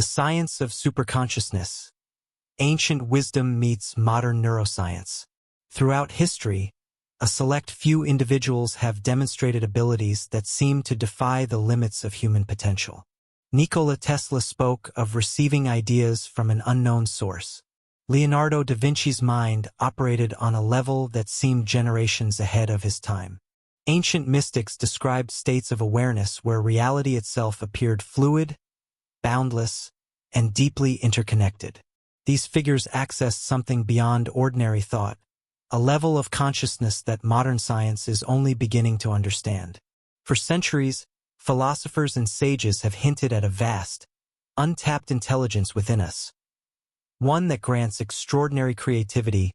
The science of superconsciousness. Ancient wisdom meets modern neuroscience. Throughout history, a select few individuals have demonstrated abilities that seem to defy the limits of human potential. Nikola Tesla spoke of receiving ideas from an unknown source. Leonardo da Vinci's mind operated on a level that seemed generations ahead of his time. Ancient mystics described states of awareness where reality itself appeared fluid, boundless, and deeply interconnected. These figures accessed something beyond ordinary thought, a level of consciousness that modern science is only beginning to understand. For centuries, philosophers and sages have hinted at a vast, untapped intelligence within us. One that grants extraordinary creativity,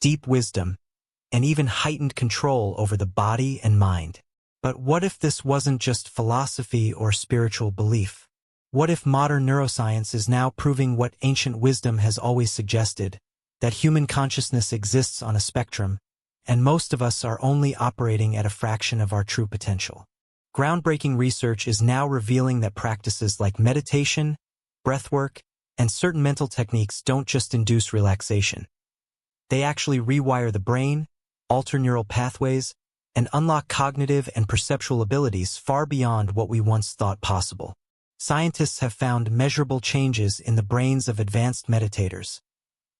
deep wisdom, and even heightened control over the body and mind. But what if this wasn't just philosophy or spiritual belief? What if modern neuroscience is now proving what ancient wisdom has always suggested, that human consciousness exists on a spectrum, and most of us are only operating at a fraction of our true potential? Groundbreaking research is now revealing that practices like meditation, breathwork, and certain mental techniques don't just induce relaxation. They actually rewire the brain, alter neural pathways, and unlock cognitive and perceptual abilities far beyond what we once thought possible. Scientists have found measurable changes in the brains of advanced meditators,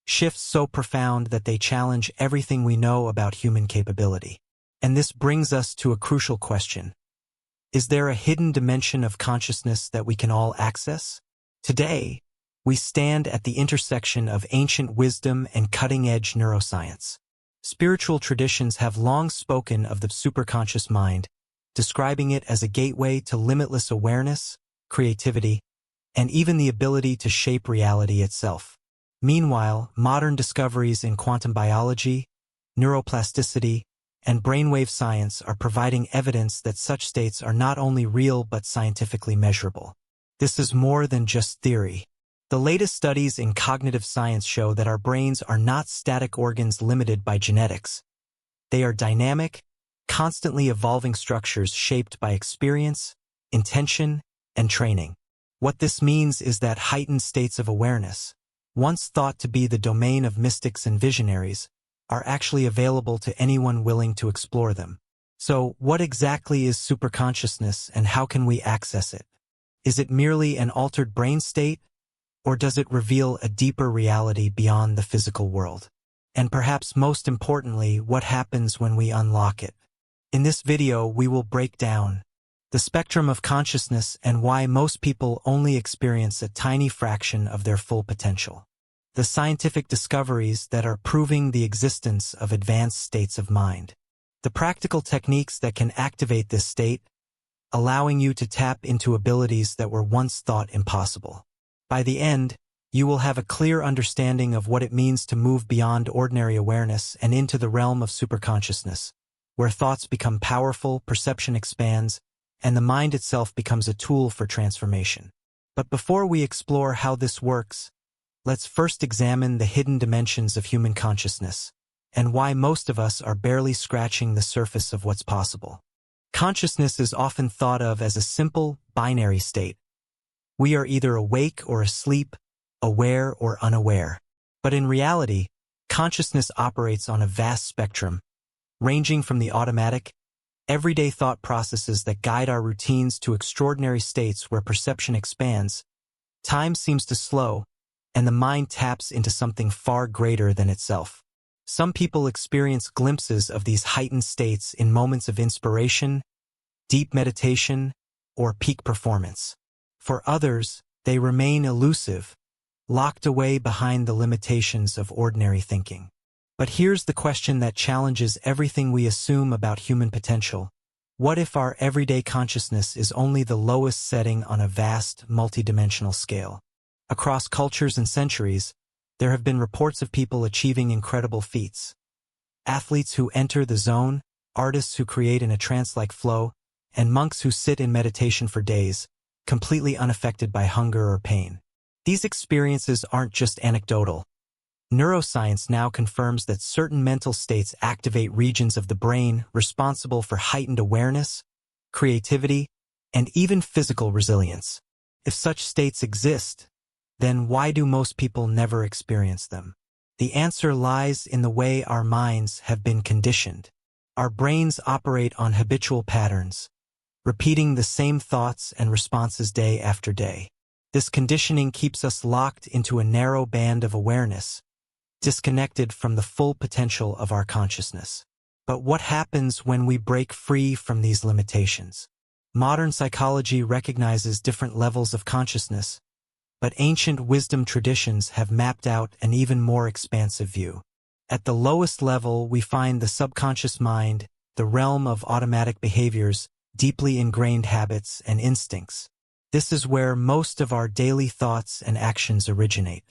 shifts so profound that they challenge everything we know about human capability. And this brings us to a crucial question. Is there a hidden dimension of consciousness that we can all access? Today, we stand at the intersection of ancient wisdom and cutting-edge neuroscience. Spiritual traditions have long spoken of the superconscious mind, describing it as a gateway to limitless awareness, creativity, and even the ability to shape reality itself. Meanwhile, modern discoveries in quantum biology, neuroplasticity, and brainwave science are providing evidence that such states are not only real but scientifically measurable. This is more than just theory. The latest studies in cognitive science show that our brains are not static organs limited by genetics. They are dynamic, constantly evolving structures shaped by experience, intention, and training. What this means is that heightened states of awareness, once thought to be the domain of mystics and visionaries, are actually available to anyone willing to explore them. So, what exactly is superconsciousness and how can we access it? Is it merely an altered brain state, or does it reveal a deeper reality beyond the physical world? And perhaps most importantly, what happens when we unlock it? In this video, we will break down the spectrum of consciousness and why most people only experience a tiny fraction of their full potential. The scientific discoveries that are proving the existence of advanced states of mind. The practical techniques that can activate this state, allowing you to tap into abilities that were once thought impossible. By the end, you will have a clear understanding of what it means to move beyond ordinary awareness and into the realm of superconsciousness, where thoughts become powerful, perception expands, and the mind itself becomes a tool for transformation. But before we explore how this works, let's first examine the hidden dimensions of human consciousness, and why most of us are barely scratching the surface of what's possible. Consciousness is often thought of as a simple, binary state. We are either awake or asleep, aware or unaware. But in reality, consciousness operates on a vast spectrum, ranging from the automatic, everyday thought processes that guide our routines to extraordinary states where perception expands, time seems to slow, and the mind taps into something far greater than itself. Some people experience glimpses of these heightened states in moments of inspiration, deep meditation, or peak performance. For others, they remain elusive, locked away behind the limitations of ordinary thinking. But here's the question that challenges everything we assume about human potential. What if our everyday consciousness is only the lowest setting on a vast, multidimensional scale? Across cultures and centuries, there have been reports of people achieving incredible feats. Athletes who enter the zone, artists who create in a trance-like flow, and monks who sit in meditation for days, completely unaffected by hunger or pain. These experiences aren't just anecdotal. Neuroscience now confirms that certain mental states activate regions of the brain responsible for heightened awareness, creativity, and even physical resilience. If such states exist, then why do most people never experience them? The answer lies in the way our minds have been conditioned. Our brains operate on habitual patterns, repeating the same thoughts and responses day after day. This conditioning keeps us locked into a narrow band of awareness, disconnected from the full potential of our consciousness. But what happens when we break free from these limitations? Modern psychology recognizes different levels of consciousness, but ancient wisdom traditions have mapped out an even more expansive view. At the lowest level, we find the subconscious mind, the realm of automatic behaviors, deeply ingrained habits and instincts. This is where most of our daily thoughts and actions originate.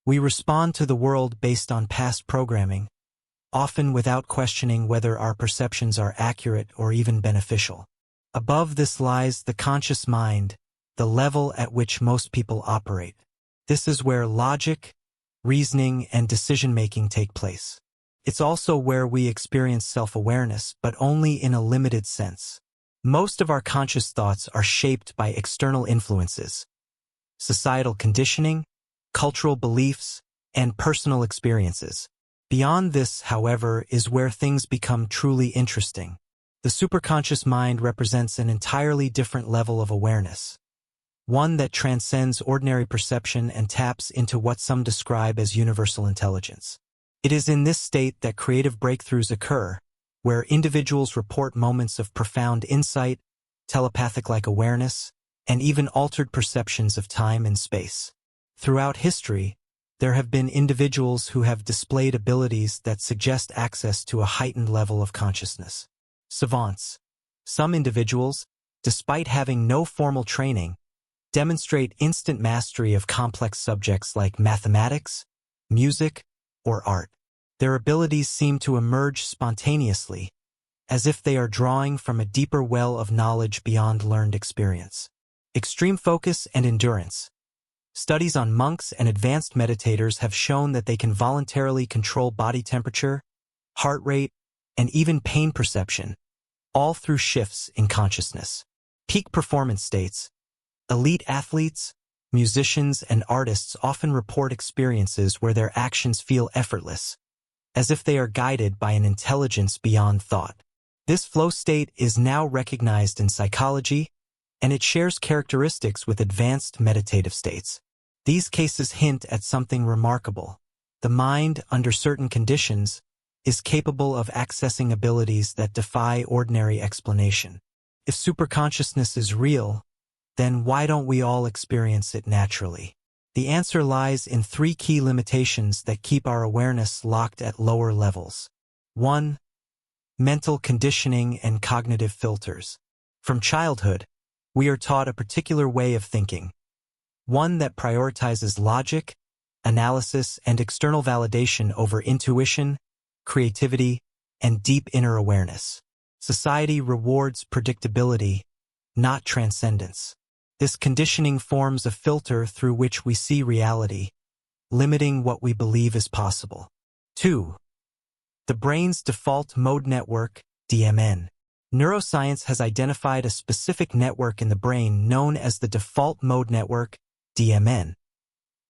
We respond to the world based on past programming, often without questioning whether our perceptions are accurate or even beneficial. Above this lies the conscious mind, the level at which most people operate. This is where logic, reasoning, and decision-making take place. It's also where we experience self-awareness, but only in a limited sense. Most of our conscious thoughts are shaped by external influences, societal conditioning, cultural beliefs, and personal experiences. Beyond this, however, is where things become truly interesting. The superconscious mind represents an entirely different level of awareness, one that transcends ordinary perception and taps into what some describe as universal intelligence. It is in this state that creative breakthroughs occur, where individuals report moments of profound insight, telepathic-like awareness, and even altered perceptions of time and space. Throughout history, there have been individuals who have displayed abilities that suggest access to a heightened level of consciousness. Savants. Some individuals, despite having no formal training, demonstrate instant mastery of complex subjects like mathematics, music, or art. Their abilities seem to emerge spontaneously, as if they are drawing from a deeper well of knowledge beyond learned experience. Extreme focus and endurance. Studies on monks and advanced meditators have shown that they can voluntarily control body temperature, heart rate, and even pain perception, all through shifts in consciousness. Peak performance states. Elite athletes, musicians, and artists often report experiences where their actions feel effortless, as if they are guided by an intelligence beyond thought. This flow state is now recognized in psychology, and it shares characteristics with advanced meditative states. These cases hint at something remarkable. The mind, under certain conditions, is capable of accessing abilities that defy ordinary explanation. If superconsciousness is real, then why don't we all experience it naturally? The answer lies in three key limitations that keep our awareness locked at lower levels. 1. Mental conditioning and cognitive filters. From childhood, we are taught a particular way of thinking, one that prioritizes logic, analysis, and external validation over intuition, creativity, and deep inner awareness. Society rewards predictability, not transcendence. This conditioning forms a filter through which we see reality, limiting what we believe is possible. 2. The brain's default mode network, DMN. Neuroscience has identified a specific network in the brain known as the default mode network, DMN,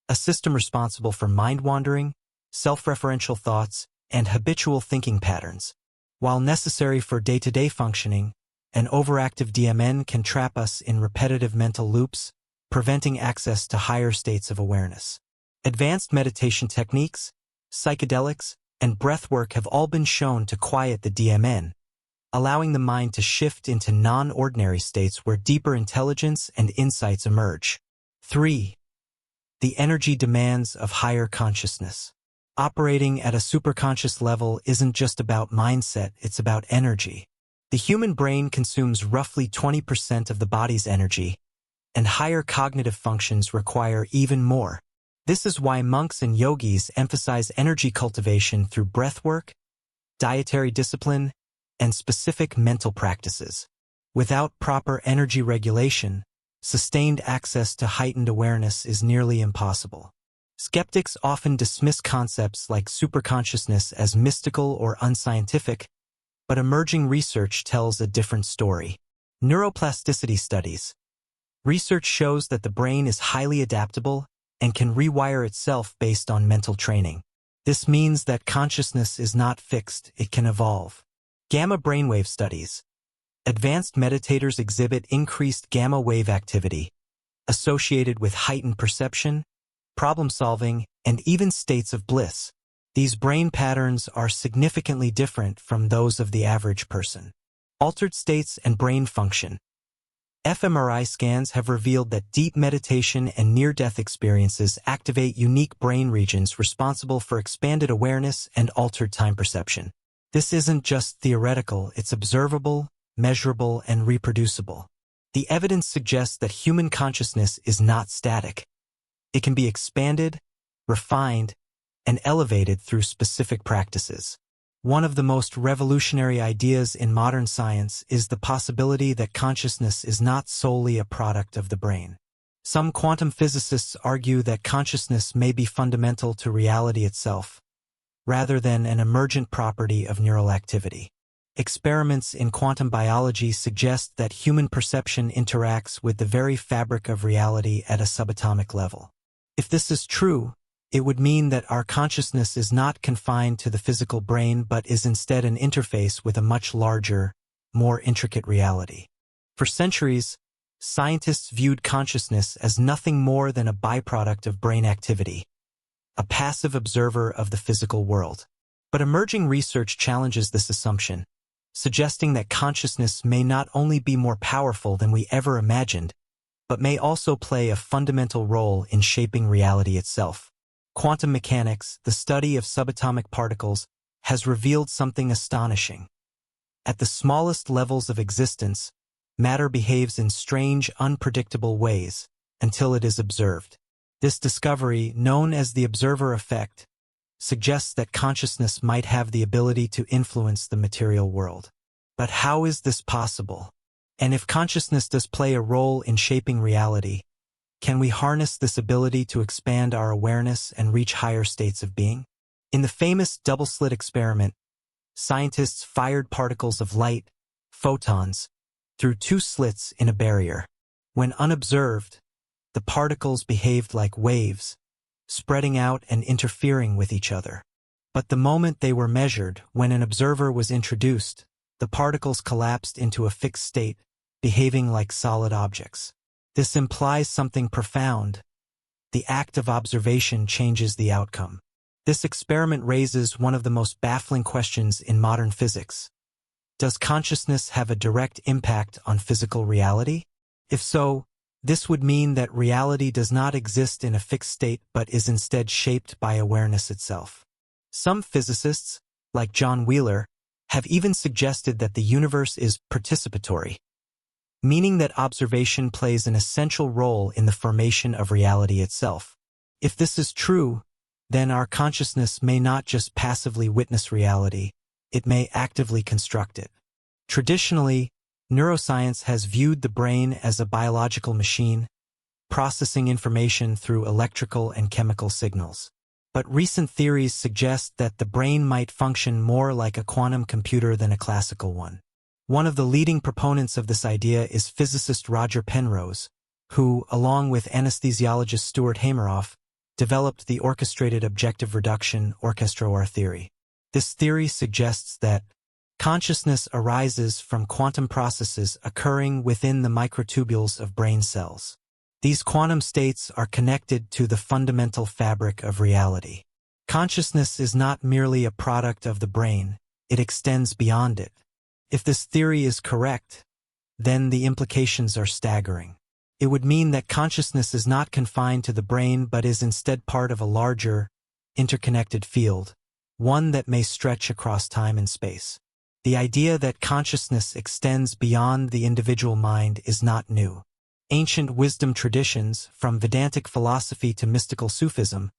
a system responsible for mind-wandering, self-referential thoughts, and habitual thinking patterns. While necessary for day-to-day functioning, an overactive DMN can trap us in repetitive mental loops, preventing access to higher states of awareness. Advanced meditation techniques, psychedelics, and breathwork have all been shown to quiet the DMN, allowing the mind to shift into non-ordinary states where deeper intelligence and insights emerge. 3. The energy demands of higher consciousness. Operating at a superconscious level isn't just about mindset, it's about energy. The human brain consumes roughly 20% of the body's energy, and higher cognitive functions require even more. This is why monks and yogis emphasize energy cultivation through breathwork, dietary discipline, and specific mental practices. Without proper energy regulation, sustained access to heightened awareness is nearly impossible. Skeptics often dismiss concepts like superconsciousness as mystical or unscientific, but emerging research tells a different story. Neuroplasticity studies. Research shows that the brain is highly adaptable and can rewire itself based on mental training. This means that consciousness is not fixed, it can evolve. Gamma brainwave studies. Advanced meditators exhibit increased gamma wave activity, associated with heightened perception, problem-solving, and even states of bliss. These brain patterns are significantly different from those of the average person. Altered states and brain function. fMRI scans have revealed that deep meditation and near-death experiences activate unique brain regions responsible for expanded awareness and altered time perception. This isn't just theoretical, it's observable, measurable, and reproducible. The evidence suggests that human consciousness is not static. It can be expanded, refined, and elevated through specific practices. One of the most revolutionary ideas in modern science is the possibility that consciousness is not solely a product of the brain. Some quantum physicists argue that consciousness may be fundamental to reality itself, rather than an emergent property of neural activity. Experiments in quantum biology suggest that human perception interacts with the very fabric of reality at a subatomic level. If this is true, it would mean that our consciousness is not confined to the physical brain but is instead an interface with a much larger, more intricate reality. For centuries, scientists viewed consciousness as nothing more than a byproduct of brain activity, a passive observer of the physical world. But emerging research challenges this assumption, suggesting that consciousness may not only be more powerful than we ever imagined, but may also play a fundamental role in shaping reality itself. Quantum mechanics, the study of subatomic particles, has revealed something astonishing. At the smallest levels of existence, matter behaves in strange, unpredictable ways until it is observed. This discovery, known as the observer effect, suggests that consciousness might have the ability to influence the material world. But how is this possible? And if consciousness does play a role in shaping reality, can we harness this ability to expand our awareness and reach higher states of being? In the famous double-slit experiment, scientists fired particles of light, photons, through two slits in a barrier. When unobserved, the particles behaved like waves, spreading out and interfering with each other. But the moment they were measured, when an observer was introduced, the particles collapsed into a fixed state, behaving like solid objects. This implies something profound. The act of observation changes the outcome. This experiment raises one of the most baffling questions in modern physics. Does consciousness have a direct impact on physical reality? If so, this would mean that reality does not exist in a fixed state but is instead shaped by awareness itself. Some physicists, like John Wheeler, have even suggested that the universe is participatory, meaning that observation plays an essential role in the formation of reality itself. If this is true, then our consciousness may not just passively witness reality, it may actively construct it. Traditionally, neuroscience has viewed the brain as a biological machine, processing information through electrical and chemical signals. But recent theories suggest that the brain might function more like a quantum computer than a classical one. One of the leading proponents of this idea is physicist Roger Penrose, who, along with anesthesiologist Stuart Hameroff, developed the orchestrated objective reduction (OR theory. This theory suggests that consciousness arises from quantum processes occurring within the microtubules of brain cells. These quantum states are connected to the fundamental fabric of reality. Consciousness is not merely a product of the brain, it extends beyond it. If this theory is correct, then the implications are staggering. It would mean that consciousness is not confined to the brain but is instead part of a larger, interconnected field, one that may stretch across time and space. The idea that consciousness extends beyond the individual mind is not new. Ancient wisdom traditions, from Vedantic philosophy to mystical Sufism,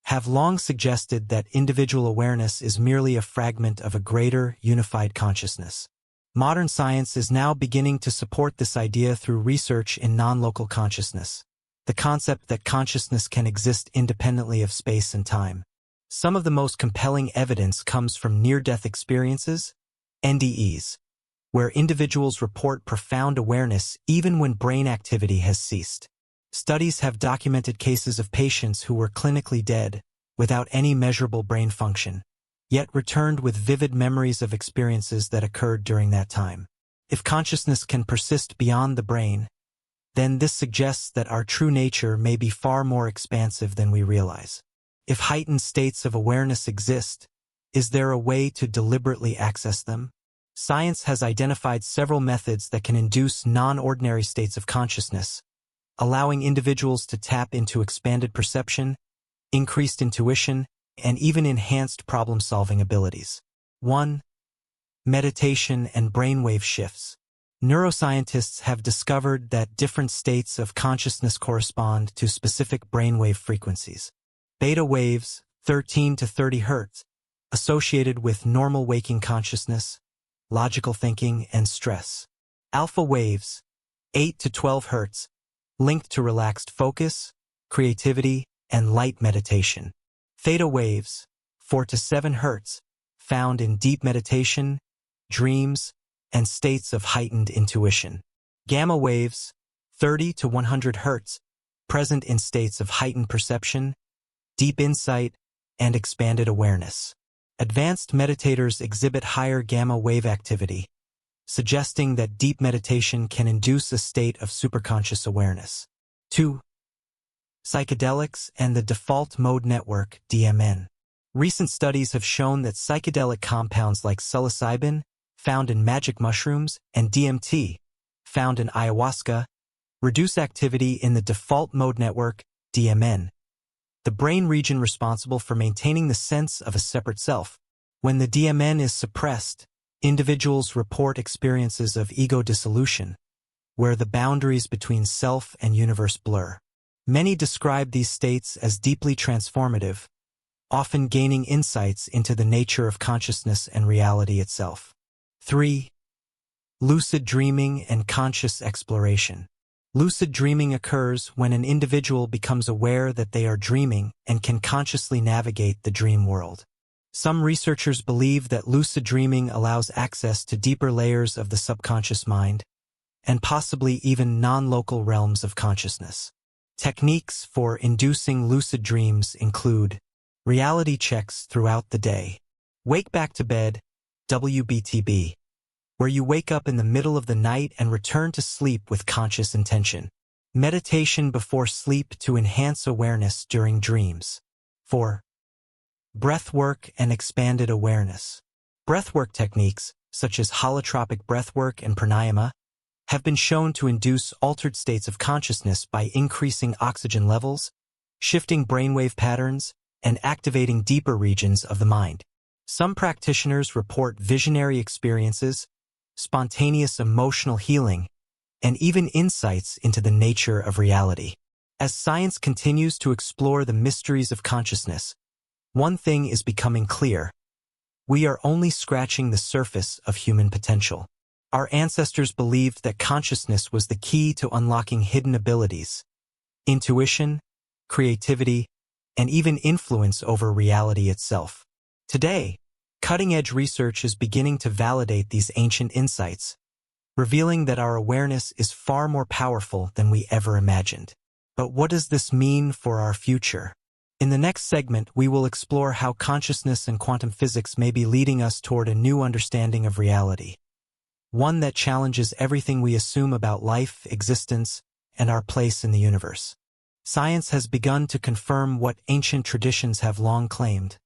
have long suggested that individual awareness is merely a fragment of a greater, unified consciousness. Modern science is now beginning to support this idea through research in non-local consciousness, the concept that consciousness can exist independently of space and time. Some of the most compelling evidence comes from near-death experiences, NDEs, where individuals report profound awareness even when brain activity has ceased. Studies have documented cases of patients who were clinically dead, without any measurable brain function, yet returned with vivid memories of experiences that occurred during that time. If consciousness can persist beyond the brain, then this suggests that our true nature may be far more expansive than we realize. If heightened states of awareness exist, is there a way to deliberately access them? Science has identified several methods that can induce non-ordinary states of consciousness, allowing individuals to tap into expanded perception, increased intuition, and even enhanced problem-solving abilities. 1. Meditation and brainwave shifts. Neuroscientists have discovered that different states of consciousness correspond to specific brainwave frequencies. Beta waves, 13 to 30 Hz, associated with normal waking consciousness, logical thinking, and stress. Alpha waves, 8 to 12 Hz, linked to relaxed focus, creativity, and light meditation. Theta waves, 4 to 7 Hz, found in deep meditation, dreams, and states of heightened intuition. Gamma waves, 30 to 100 Hz, present in states of heightened perception, deep insight, and expanded awareness. Advanced meditators exhibit higher gamma wave activity, suggesting that deep meditation can induce a state of superconscious awareness. 2. Psychedelics and the default mode network, DMN. Recent studies have shown that psychedelic compounds like psilocybin, found in magic mushrooms, and DMT, found in ayahuasca, reduce activity in the default mode network, DMN, the brain region responsible for maintaining the sense of a separate self. When the DMN is suppressed, individuals report experiences of ego dissolution, where the boundaries between self and universe blur. Many describe these states as deeply transformative, often gaining insights into the nature of consciousness and reality itself. 3. Lucid dreaming and conscious exploration. Lucid dreaming occurs when an individual becomes aware that they are dreaming and can consciously navigate the dream world. Some researchers believe that lucid dreaming allows access to deeper layers of the subconscious mind, and possibly even non-local realms of consciousness. Techniques for inducing lucid dreams include reality checks throughout the day. Wake back to bed, WBTB, where you wake up in the middle of the night and return to sleep with conscious intention. Meditation before sleep to enhance awareness during dreams. 4. Breathwork and expanded awareness. Breathwork techniques, such as holotropic breathwork and pranayama, have been shown to induce altered states of consciousness by increasing oxygen levels, shifting brainwave patterns, and activating deeper regions of the mind. Some practitioners report visionary experiences, spontaneous emotional healing, and even insights into the nature of reality. As science continues to explore the mysteries of consciousness, one thing is becoming clear: we are only scratching the surface of human potential. Our ancestors believed that consciousness was the key to unlocking hidden abilities, intuition, creativity, and even influence over reality itself. Today, cutting-edge research is beginning to validate these ancient insights, revealing that our awareness is far more powerful than we ever imagined. But what does this mean for our future? In the next segment, we will explore how consciousness and quantum physics may be leading us toward a new understanding of reality, one that challenges everything we assume about life, existence, and our place in the universe. Science has begun to confirm what ancient traditions have long claimed: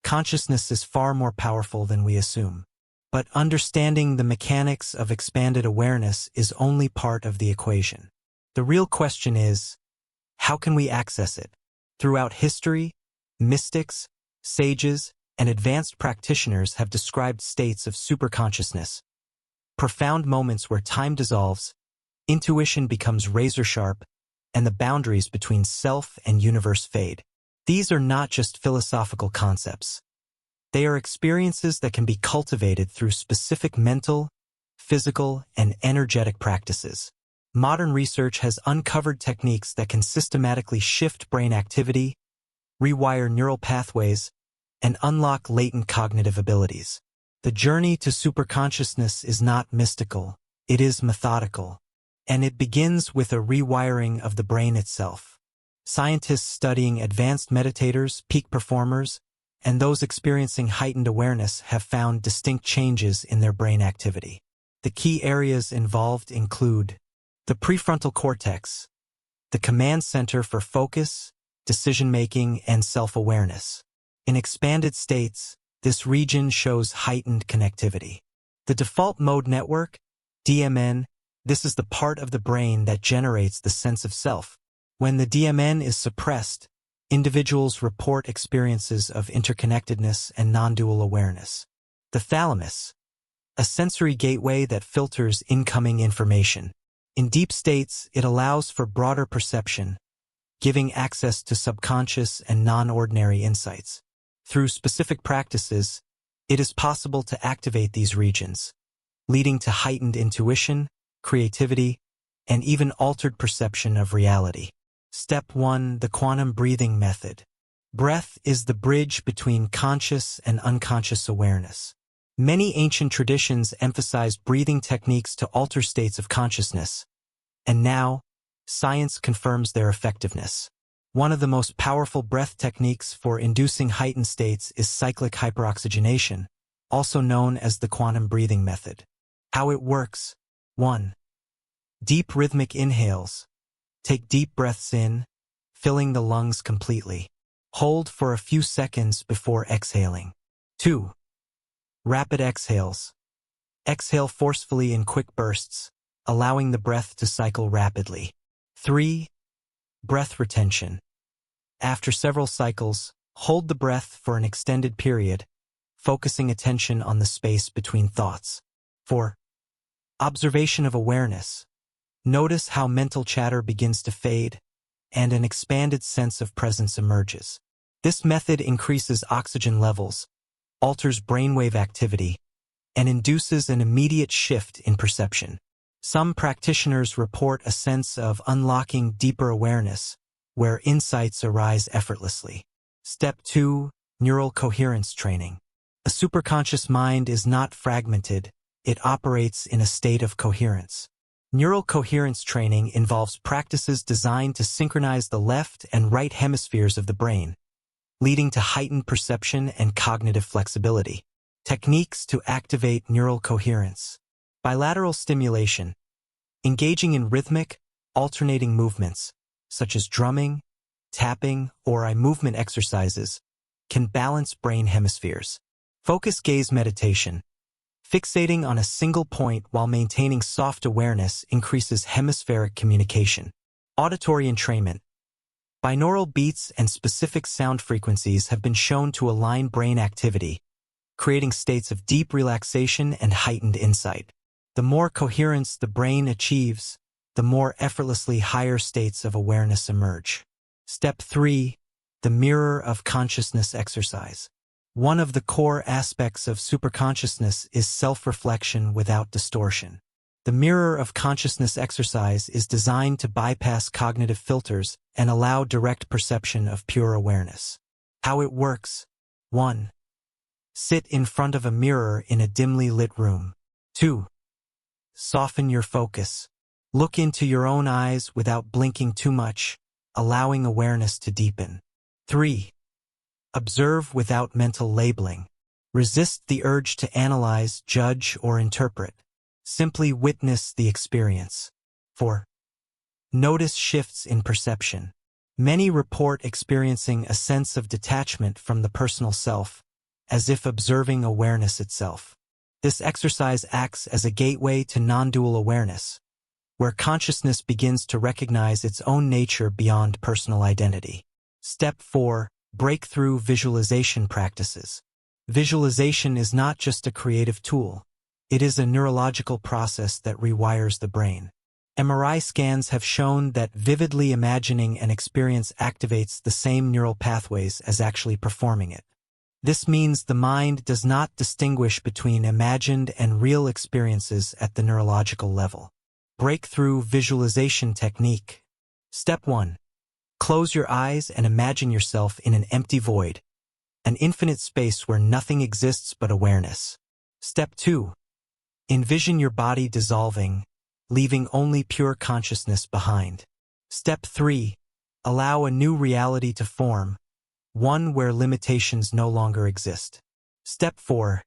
consciousness is far more powerful than we assume. But understanding the mechanics of expanded awareness is only part of the equation. The real question is, how can we access it? Throughout history, mystics, sages, and advanced practitioners have described states of superconsciousness, profound moments where time dissolves, intuition becomes razor-sharp, and the boundaries between self and universe fade. These are not just philosophical concepts. They are experiences that can be cultivated through specific mental, physical, and energetic practices. Modern research has uncovered techniques that can systematically shift brain activity, rewire neural pathways, and unlock latent cognitive abilities. The journey to superconsciousness is not mystical, it is methodical. And it begins with a rewiring of the brain itself. Scientists studying advanced meditators, peak performers, and those experiencing heightened awareness have found distinct changes in their brain activity. The key areas involved include the prefrontal cortex, the command center for focus, decision-making, and self-awareness. In expanded states, this region shows heightened connectivity. The default mode network, DMN, this is the part of the brain that generates the sense of self. When the DMN is suppressed, individuals report experiences of interconnectedness and non-dual awareness. The thalamus, a sensory gateway that filters incoming information. In deep states, it allows for broader perception, giving access to subconscious and non-ordinary insights. Through specific practices, it is possible to activate these regions, leading to heightened intuition, creativity, and even altered perception of reality. Step 1. The quantum breathing method. Breath is the bridge between conscious and unconscious awareness. Many ancient traditions emphasized breathing techniques to alter states of consciousness, and now, science confirms their effectiveness. One of the most powerful breath techniques for inducing heightened states is cyclic hyperoxygenation, also known as the quantum breathing method. How it works. 1. Deep rhythmic inhales. Take deep breaths in, filling the lungs completely. Hold for a few seconds before exhaling. 2. Rapid exhales. Exhale forcefully in quick bursts, allowing the breath to cycle rapidly. 3. Breath retention. After several cycles, hold the breath for an extended period, focusing attention on the space between thoughts. 4. Observation of awareness. Notice how mental chatter begins to fade, and an expanded sense of presence emerges. This method increases oxygen levels, alters brainwave activity, and induces an immediate shift in perception. Some practitioners report a sense of unlocking deeper awareness, where insights arise effortlessly. Step 2. Neural coherence training. A superconscious mind is not fragmented, it operates in a state of coherence. Neural coherence training involves practices designed to synchronize the left and right hemispheres of the brain, leading to heightened perception and cognitive flexibility. Techniques to activate neural coherence. Bilateral stimulation. Engaging in rhythmic, alternating movements, such as drumming, tapping, or eye movement exercises, can balance brain hemispheres. Focus gaze meditation. Fixating on a single point while maintaining soft awareness increases hemispheric communication. Auditory entrainment. Binaural beats and specific sound frequencies have been shown to align brain activity, creating states of deep relaxation and heightened insight. The more coherence the brain achieves, the more effortlessly higher states of awareness emerge. Step 3. The mirror of consciousness exercise. One of the core aspects of superconsciousness is self-reflection without distortion. The mirror of consciousness exercise is designed to bypass cognitive filters and allow direct perception of pure awareness. How it works. 1. Sit in front of a mirror in a dimly lit room. 2. Soften your focus. Look into your own eyes without blinking too much, allowing awareness to deepen. 3. Observe without mental labeling. Resist the urge to analyze, judge, or interpret. Simply witness the experience. 4. Notice shifts in perception. Many report experiencing a sense of detachment from the personal self, as if observing awareness itself. This exercise acts as a gateway to non-dual awareness, where consciousness begins to recognize its own nature beyond personal identity. Step 4. Breakthrough visualization practices. Visualization is not just a creative tool. It is a neurological process that rewires the brain. MRI scans have shown that vividly imagining an experience activates the same neural pathways as actually performing it. This means the mind does not distinguish between imagined and real experiences at the neurological level. Breakthrough visualization technique. Step 1. Close your eyes and imagine yourself in an empty void, an infinite space where nothing exists but awareness. Step 2. Envision your body dissolving, leaving only pure consciousness behind. Step 3. Allow a new reality to form, one where limitations no longer exist. Step 4.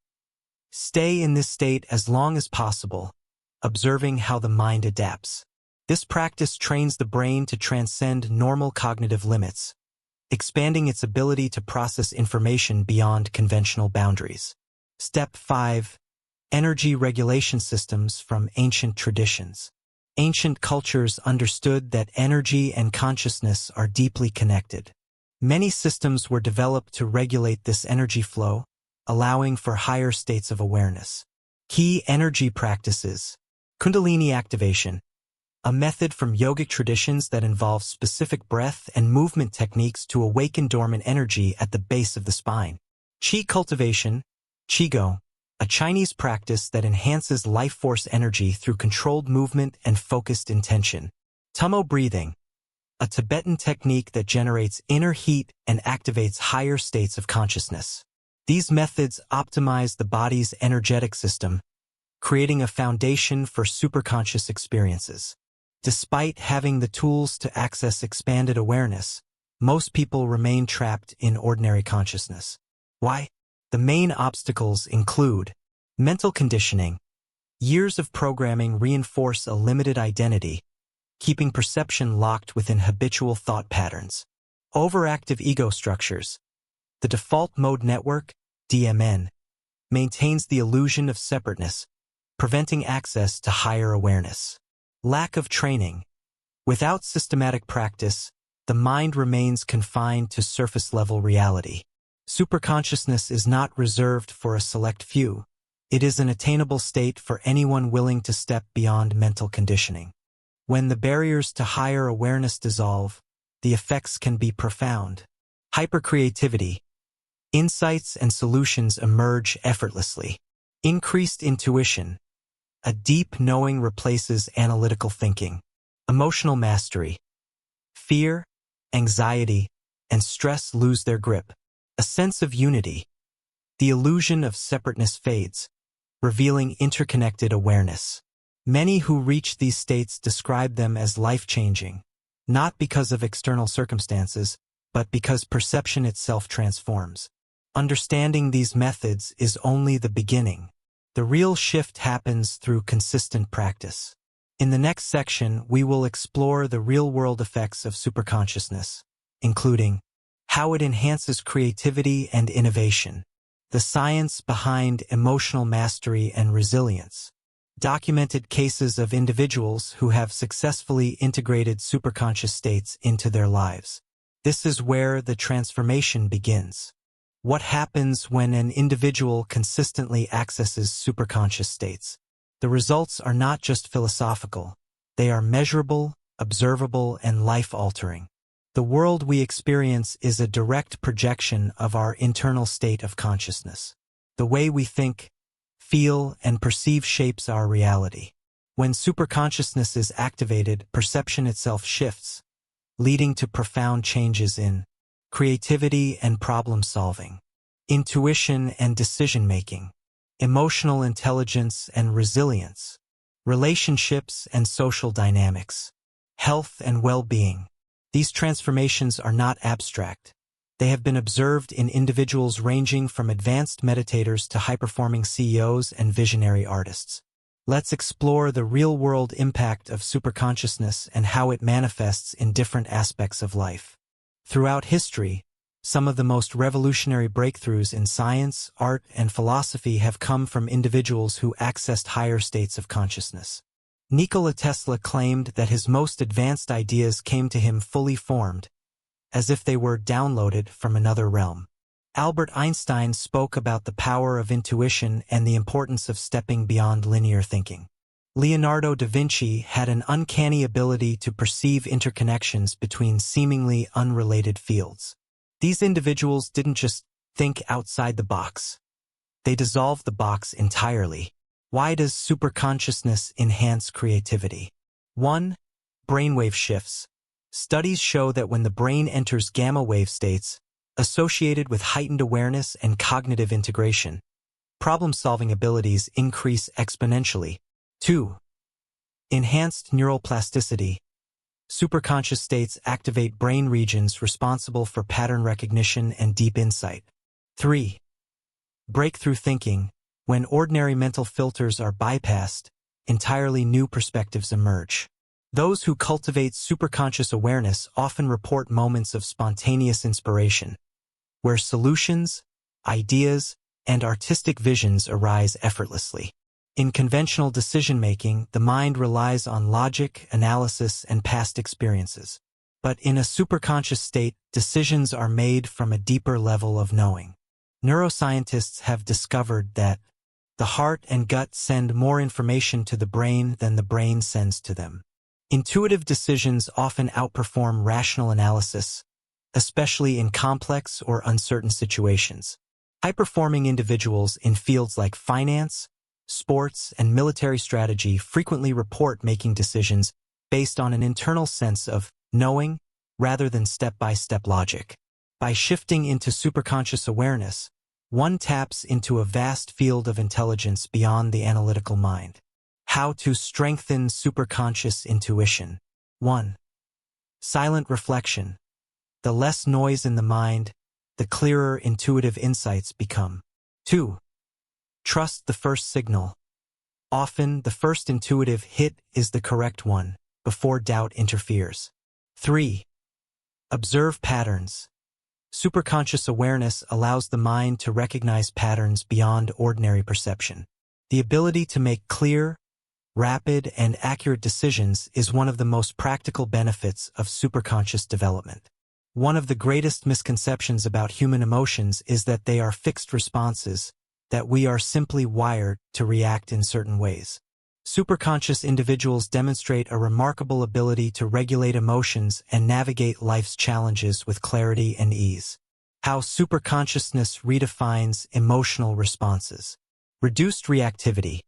Stay in this state as long as possible, observing how the mind adapts. This practice trains the brain to transcend normal cognitive limits, expanding its ability to process information beyond conventional boundaries. Step 5. Energy regulation systems from ancient traditions. Ancient cultures understood that energy and consciousness are deeply connected. Many systems were developed to regulate this energy flow, allowing for higher states of awareness. Key energy practices. Kundalini activation, a method from yogic traditions that involves specific breath and movement techniques to awaken dormant energy at the base of the spine. Qi cultivation, Qigong, a Chinese practice that enhances life force energy through controlled movement and focused intention. Tummo breathing, a Tibetan technique that generates inner heat and activates higher states of consciousness. These methods optimize the body's energetic system, creating a foundation for superconscious experiences. Despite having the tools to access expanded awareness, most people remain trapped in ordinary consciousness. Why? The main obstacles include mental conditioning. Years of programming reinforce a limited identity, keeping perception locked within habitual thought patterns. Overactive ego structures. The default mode network, DMN, maintains the illusion of separateness, preventing access to higher awareness. Lack of training. Without systematic practice, the mind remains confined to surface-level reality. Superconsciousness is not reserved for a select few. It is an attainable state for anyone willing to step beyond mental conditioning. When the barriers to higher awareness dissolve, the effects can be profound. Hypercreativity. Insights and solutions emerge effortlessly. Increased intuition. A deep knowing replaces analytical thinking. Emotional mastery. Fear, anxiety, and stress lose their grip. A sense of unity. The illusion of separateness fades, revealing interconnected awareness. Many who reach these states describe them as life-changing, not because of external circumstances, but because perception itself transforms. Understanding these methods is only the beginning. The real shift happens through consistent practice. In the next section, we will explore the real-world effects of superconsciousness, including how it enhances creativity and innovation, the science behind emotional mastery and resilience, documented cases of individuals who have successfully integrated superconscious states into their lives. This is where the transformation begins. What happens when an individual consistently accesses superconscious states? The results are not just philosophical. They are measurable, observable, and life-altering. The world we experience is a direct projection of our internal state of consciousness. The way we think, feel, and perceive shapes our reality. When superconsciousness is activated, perception itself shifts, leading to profound changes in creativity and problem-solving, intuition and decision-making, emotional intelligence and resilience, relationships and social dynamics, health and well-being. These transformations are not abstract. They have been observed in individuals ranging from advanced meditators to high-performing CEOs and visionary artists. Let's explore the real-world impact of superconsciousness and how it manifests in different aspects of life. Throughout history, some of the most revolutionary breakthroughs in science, art, and philosophy have come from individuals who accessed higher states of consciousness. Nikola Tesla claimed that his most advanced ideas came to him fully formed, as if they were downloaded from another realm. Albert Einstein spoke about the power of intuition and the importance of stepping beyond linear thinking. Leonardo da Vinci had an uncanny ability to perceive interconnections between seemingly unrelated fields. These individuals didn't just think outside the box. They dissolved the box entirely. Why does superconsciousness enhance creativity? 1. Brainwave shifts. Studies show that when the brain enters gamma wave states, associated with heightened awareness and cognitive integration, problem-solving abilities increase exponentially. 2. Enhanced neural plasticity. Superconscious states activate brain regions responsible for pattern recognition and deep insight. 3. Breakthrough thinking. When ordinary mental filters are bypassed, entirely new perspectives emerge. Those who cultivate superconscious awareness often report moments of spontaneous inspiration, where solutions, ideas, and artistic visions arise effortlessly. In conventional decision-making, the mind relies on logic, analysis, and past experiences. But in a superconscious state, decisions are made from a deeper level of knowing. Neuroscientists have discovered that the heart and gut send more information to the brain than the brain sends to them. Intuitive decisions often outperform rational analysis, especially in complex or uncertain situations. High-performing individuals in fields like finance, sports, and military strategy frequently report making decisions based on an internal sense of knowing rather than step-by-step logic. By shifting into superconscious awareness, one taps into a vast field of intelligence beyond the analytical mind. How to strengthen superconscious intuition. 1. Silent reflection. The less noise in the mind, the clearer intuitive insights become. 2. Trust the first signal. Often, the first intuitive hit is the correct one, before doubt interferes. 3. Observe patterns. Superconscious awareness allows the mind to recognize patterns beyond ordinary perception. The ability to make clear, rapid, and accurate decisions is one of the most practical benefits of superconscious development. One of the greatest misconceptions about human emotions is that they are fixed responses, that we are simply wired to react in certain ways. Superconscious individuals demonstrate a remarkable ability to regulate emotions and navigate life's challenges with clarity and ease. How superconsciousness redefines emotional responses. Reduced reactivity.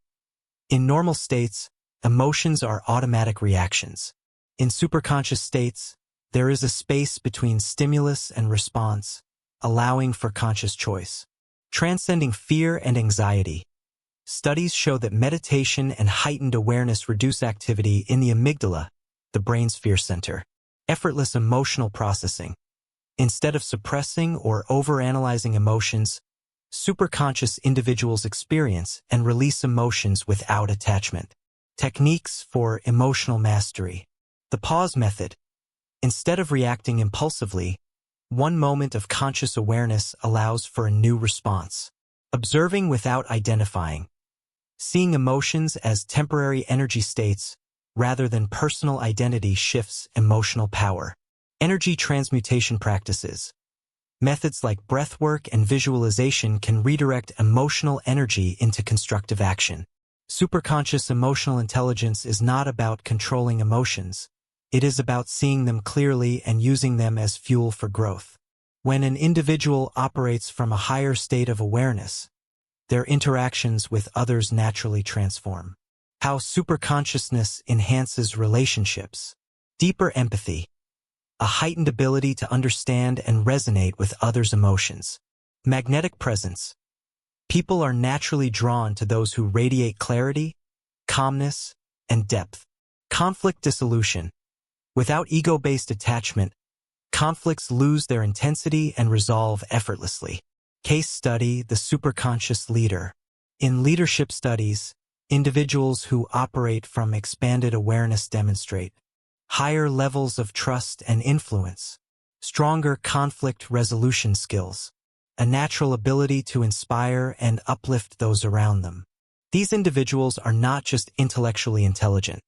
In normal states, emotions are automatic reactions. In superconscious states, there is a space between stimulus and response, allowing for conscious choice. Transcending fear and anxiety. Studies show that meditation and heightened awareness reduce activity in the amygdala, the brain's fear center. Effortless emotional processing. Instead of suppressing or overanalyzing emotions, superconscious individuals experience and release emotions without attachment. Techniques for emotional mastery. The pause method. Instead of reacting impulsively, one moment of conscious awareness allows for a new response. Observing without identifying. Seeing emotions as temporary energy states rather than personal identity shifts emotional power. Energy transmutation practices. Methods like breathwork and visualization can redirect emotional energy into constructive action. Superconscious emotional intelligence is not about controlling emotions. It is about seeing them clearly and using them as fuel for growth. When an individual operates from a higher state of awareness, their interactions with others naturally transform. How superconsciousness enhances relationships. Deeper empathy. A heightened ability to understand and resonate with others' emotions. Magnetic presence. People are naturally drawn to those who radiate clarity, calmness, and depth. Conflict dissolution. Without ego-based attachment, conflicts lose their intensity and resolve effortlessly. Case study: the superconscious leader. In leadership studies, individuals who operate from expanded awareness demonstrate higher levels of trust and influence, stronger conflict resolution skills, a natural ability to inspire and uplift those around them. These individuals are not just intellectually intelligent.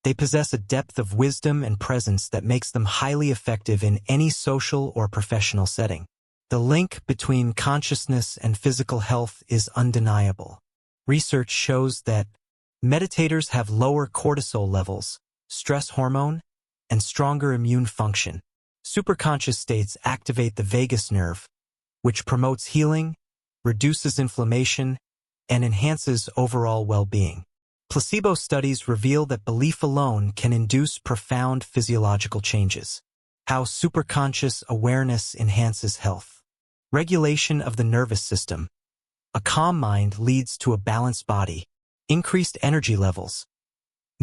They possess a depth of wisdom and presence that makes them highly effective in any social or professional setting. The link between consciousness and physical health is undeniable. Research shows that meditators have lower cortisol levels, stress hormone, and stronger immune function. Superconscious states activate the vagus nerve, which promotes healing, reduces inflammation, and enhances overall well-being. Placebo studies reveal that belief alone can induce profound physiological changes. How superconscious awareness enhances health. Regulation of the nervous system. A calm mind leads to a balanced body, increased energy levels,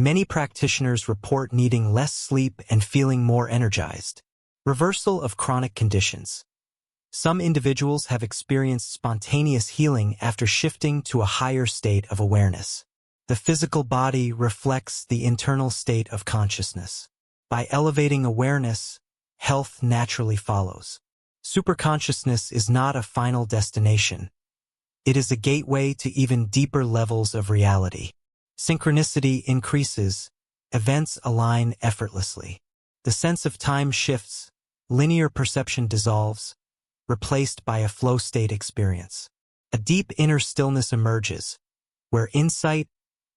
Many practitioners report needing less sleep and feeling more energized. Reversal of chronic conditions. Some individuals have experienced spontaneous healing after shifting to a higher state of awareness. The physical body reflects the internal state of consciousness. By elevating awareness, health naturally follows. Superconsciousness is not a final destination. It is a gateway to even deeper levels of reality. Synchronicity increases, events align effortlessly. The sense of time shifts, linear perception dissolves, replaced by a flow state experience. A deep inner stillness emerges, where insight,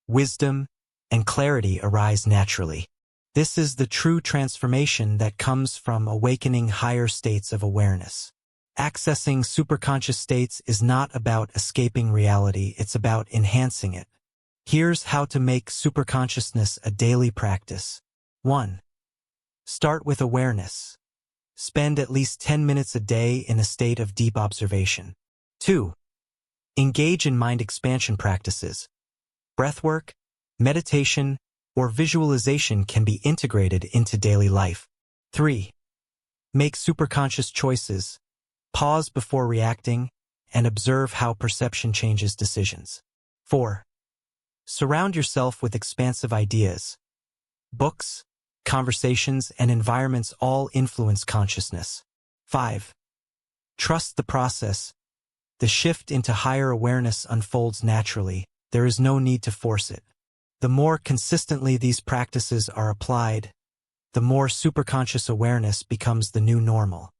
wisdom, and clarity arise naturally. This is the true transformation that comes from awakening higher states of awareness. Accessing superconscious states is not about escaping reality, it's about enhancing it. Here's how to make superconsciousness a daily practice. 1. Start with awareness. Spend at least 10 minutes a day in a state of deep observation. 2. Engage in mind expansion practices. Breathwork, meditation, or visualization can be integrated into daily life. 3. Make superconscious choices. Pause before reacting and observe how perception changes decisions. 4. Surround yourself with expansive ideas. Books, conversations, and environments all influence consciousness. 5. Trust the process. The shift into higher awareness unfolds naturally. There is no need to force it. The more consistently these practices are applied, the more superconscious awareness becomes the new normal.